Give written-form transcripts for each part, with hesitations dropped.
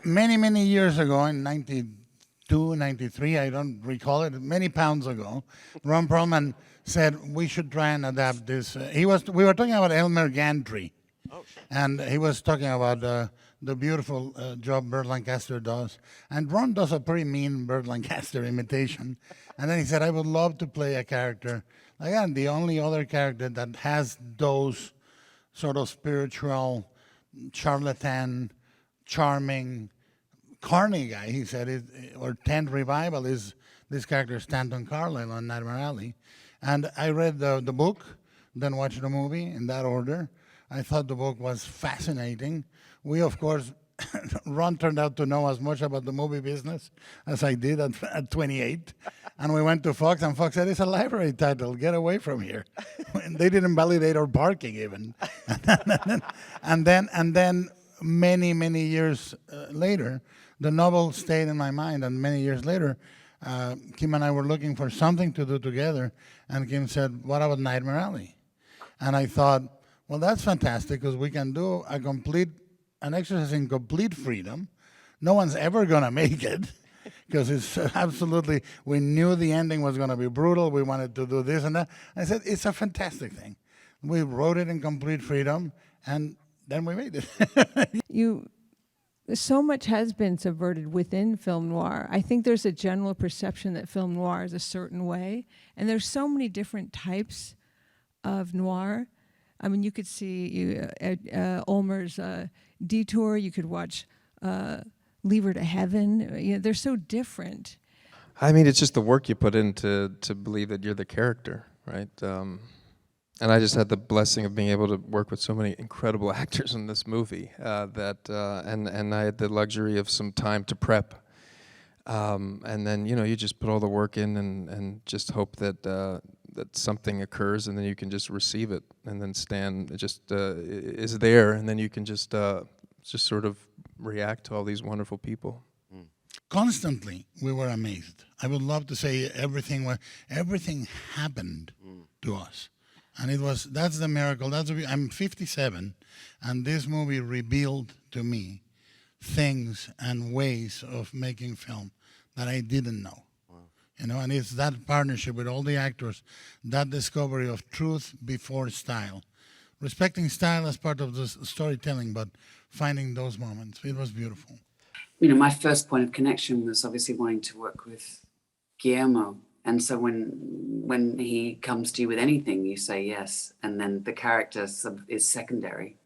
many years ago, in 92, 93, I don't recall it, many pounds ago, Ron Perlman said we should try and adapt this. We were talking about Elmer Gantry, and he was talking about the beautiful job Burt Lancaster does. And Ron does a pretty mean Burt Lancaster imitation. And then he said, I would love to play a character, again, the only other character that has those sort of spiritual, charlatan, charming, corny guy. He said, or tent revival is this character Stanton Carlyle on Nightmare Alley. And I read the book, then watched the movie in that order. I thought the book was fascinating. We, of course, Ron turned out to know as much about the movie business as I did at 28. And we went to Fox, and Fox said, it's a library title. Get away from here. They didn't validate our parking even. and then many years later, the novel stayed in my mind. And many years later, Kim and I were looking for something to do together. And Kim said, what about Nightmare Alley? And I thought, well, that's fantastic because we can do an exercise in complete freedom. No one's ever going to make it because it's absolutely, we knew the ending was going to be brutal. We wanted to do this and that. I said, it's a fantastic thing. We wrote it in complete freedom, and then we made it. So much has been subverted within film noir. I think there's a general perception that film noir is a certain way, and there's so many different types of noir. I mean, you could see Ulmer's Detour. You could watch Leave Her to Heaven. You know, they're so different. I mean, it's just the work you put in to believe that you're the character, right? And I just had the blessing of being able to work with so many incredible actors in this movie and I had the luxury of some time to prep. And then, you just put all the work in and just hope that something occurs, and then you can just receive it, and then Stan just is there, and then you can just sort of react to all these wonderful people. Constantly, we were amazed. I would love to say everything happened to us. And that's the miracle. I'm 57, and this movie revealed to me things and ways of making film that I didn't know. And it's that partnership with all the actors, that discovery of truth before style. Respecting style as part of the storytelling, but finding those moments. It was beautiful. My first point of connection was obviously wanting to work with Guillermo. And so when he comes to you with anything, you say yes. And then the character is secondary,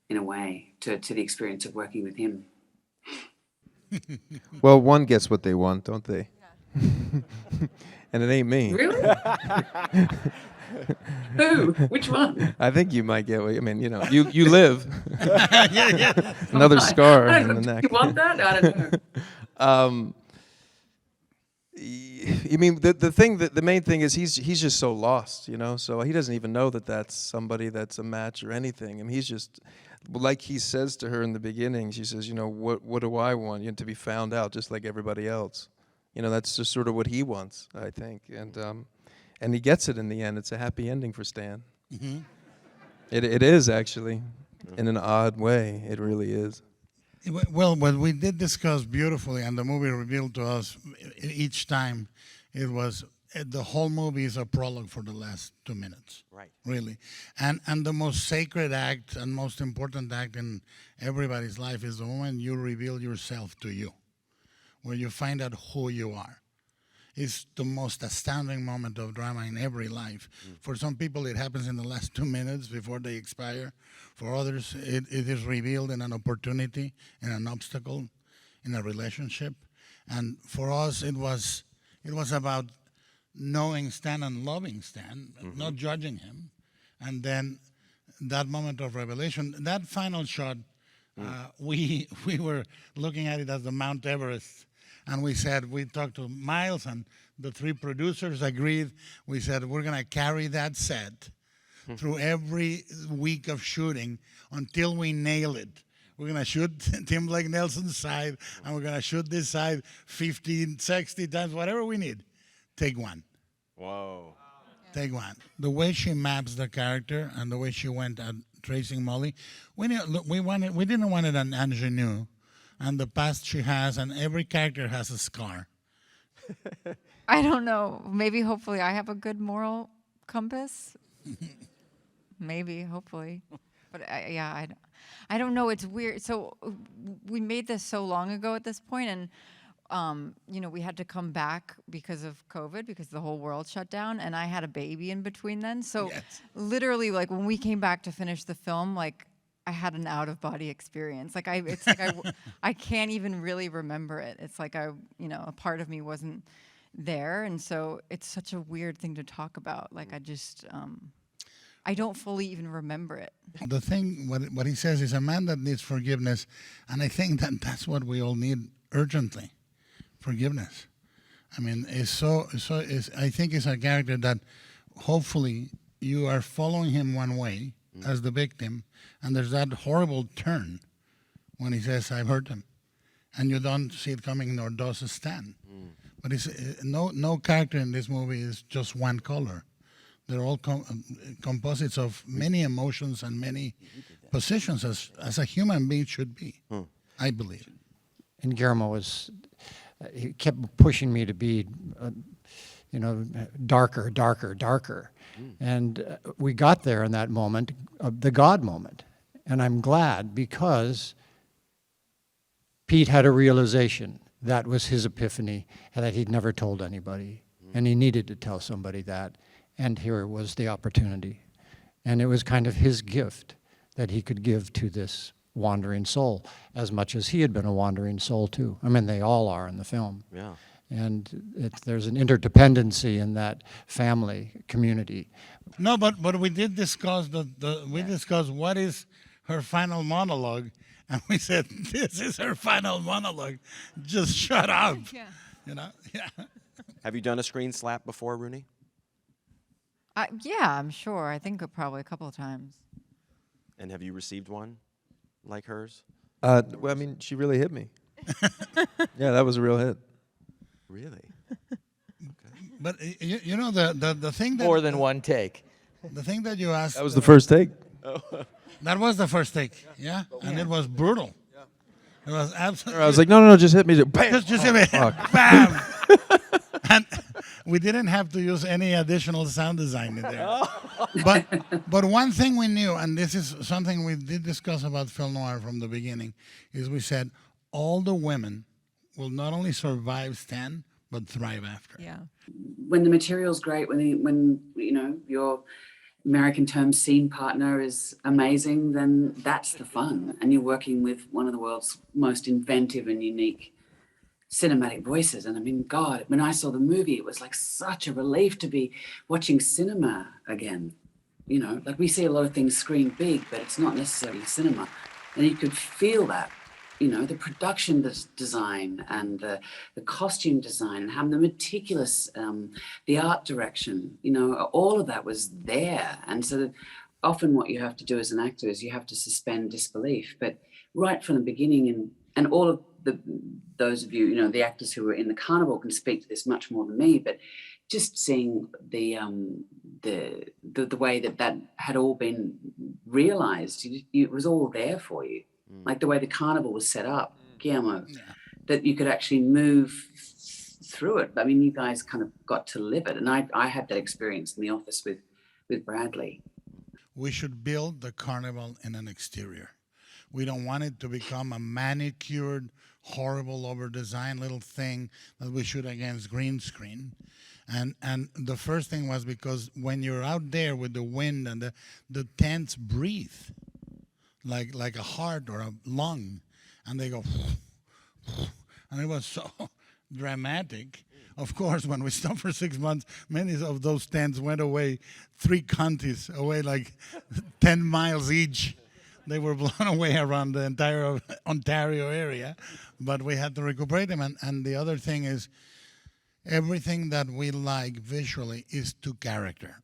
in a way, to the experience of working with him. Well, one gets what they want, don't they? And it ain't me. Really? Who? Which one? I think you might get what you you live. Another scar in the neck. You want that? I don't know. You mean the main thing is he's just so lost, so he doesn't even know that that's somebody that's a match or anything. I mean, he's just, like he says to her in the beginning, she says, what do I want? To be found out just like everybody else. That's just sort of what he wants, I think. And he gets it in the end. It's a happy ending for Stan. Mm-hmm. It is, actually, in an odd way. It really is. Well, what we did discuss beautifully, and the movie revealed to us each time, it was the whole movie is a prologue for the last 2 minutes. Right. Really. And the most sacred act and most important act in everybody's life is the moment you reveal yourself to you, where you find out who you are. It's the most astounding moment of drama in every life. For some people, it happens in the last 2 minutes before they expire. For others, it is revealed in an opportunity, in an obstacle, in a relationship. And for us, it was about knowing Stan and loving Stan, not judging him. And then that moment of revelation, that final shot, we were looking at it as the Mount Everest. And we talked to Miles, and the 3 producers agreed. We said, we're going to carry that set through every week of shooting until we nail it. We're going to shoot Tim Blake Nelson's side, and we're going to shoot this side 15, 60 times, whatever we need. Take one. Whoa. Take one. The way she maps the character and the way she went at tracing Molly, we didn't want it an ingenue. and the past she has, and every character has a scar. I don't know. Maybe, hopefully, I have a good moral compass. Maybe, hopefully. But I don't know. It's weird. So we made this so long ago at this point, and we had to come back because of COVID, because the whole world shut down, and I had a baby in between then. So Yes. literally, like when we came back to finish the film, like I had an out of body experience. Like I can't even really remember it. It's like a part of me wasn't there, and so it's such a weird thing to talk about. Like I don't fully even remember it. The thing, what he says is a man that needs forgiveness, and I think that that's what we all need urgently, forgiveness. I mean, I think it's a character that hopefully you are following him one way as the victim, and there's that horrible turn when he says, "I've hurt him," and you don't see it coming, nor does Stan. But it's no character in this movie is just one color. They're all composites of many emotions and many positions as a human being should be, I believe. And Guillermo he kept pushing me to be, darker, darker, darker. And we got there in that moment, the God moment. And I'm glad, because Pete had a realization. That was his epiphany, and that he'd never told anybody. And he needed to tell somebody that. And here was the opportunity. And it was kind of his gift that he could give to this wandering soul, as much as he had been a wandering soul too. I mean, they all are in the film. Yeah. And there's an interdependency in that family community. No, but we did discuss discussed what is her final monologue, and we said this is her final monologue. Just shut up. Yeah. Yeah. Have you done a screen slap before, Rooney? Yeah, I'm sure. I think probably a couple of times. And have you received one like hers? Well, I mean, she really hit me. Yeah, that was a real hit. Really? But the thing that More than one take. the thing that you asked, That was the first take. that was the first take, yeah, and it was brutal. It was absolutely. I was like, no, just hit me. Bam! Just hit me. Bam! And we didn't have to use any additional sound design in there. But one thing we knew, and this is something we did discuss about film noir from the beginning, is we said all the women will not only survive Stan, but thrive after. Yeah. When the material's great, when your American term scene partner is amazing, then that's the fun. And you're working with one of the world's most inventive and unique cinematic voices. And I mean, God, when I saw the movie, it was like such a relief to be watching cinema again. Like we see a lot of things screen big, but it's not necessarily cinema. And you could feel that, the production design and the costume design and having the meticulous, the art direction, all of that was there. And so often what you have to do as an actor is you have to suspend disbelief. But right from the beginning, and all of those of you, the actors who were in the carnival can speak to this much more than me, but just seeing the way that had all been realized, it was all there for you. Like the way the carnival was set up, Guillermo, that you could actually move through it. I mean, you guys kind of got to live it. And I had that experience in the office with Bradley. We should build the carnival in an exterior. We don't want it to become a manicured, horrible, over-designed little thing that we shoot against green screen. And the first thing was because when you're out there with the wind and the tents breathe like a heart or a lung, and they go, and it was so dramatic. Of course, when we stopped for 6 months, many of those tents went away 3 counties away, like 10 miles each. They were blown away around the entire Ontario area, but we had to recuperate them. And the other thing is, everything that we like visually is to character.